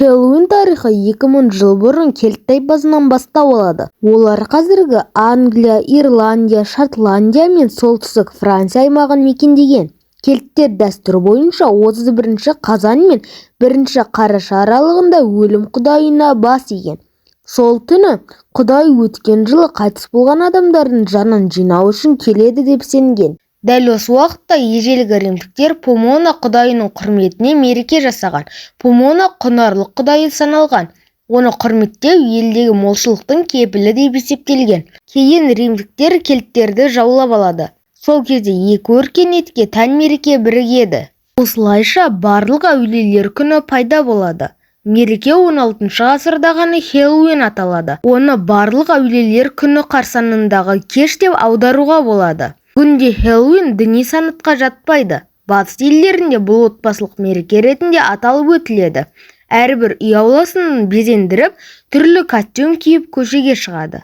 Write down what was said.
хэллоуин тарихы 2000 жыл бұрын кельт тайпасынан бастау алады. Олар қазіргі Англия, Ирландия, Шотландия мен солтүстік Франция аймағын мекендеген. Кельттер дәстүр бойынша 31 қазан мен 1 қараша аралығында өлім құдайына бас иген. Сол түні құдай өткен жылы қайтыс болған адамдардың жанын жинау үшін келеді деп сенген. Дәл осы уақытта ежелгі римдіктер Помона құдайының құрметіне мереке жасаған. Помона құнарлық құдайы саналған. Оны құрметтеу елдегі молшылықтың кепілі деп есептелген. Кейін римдіктер кельттерді жаулап алады. Сол кезде екі өркениетке тән мереке бірігеді. Осылайша барлық әулиелер күні пайда болады. Мереке 16 ғасырда ғана Хэллоуин аталады. Оны барлық әулиелер күні қарсаңындағы кеш деп аударуға болады. Бүгінде Хэллоуин діни санатқа жатпайды. Батыс елдерінде бұл отбасылық мереке ретінде аталып өтіледі. Әрбір үй ауласын безендіріп, түрлі костюм киіп көшеге шығады.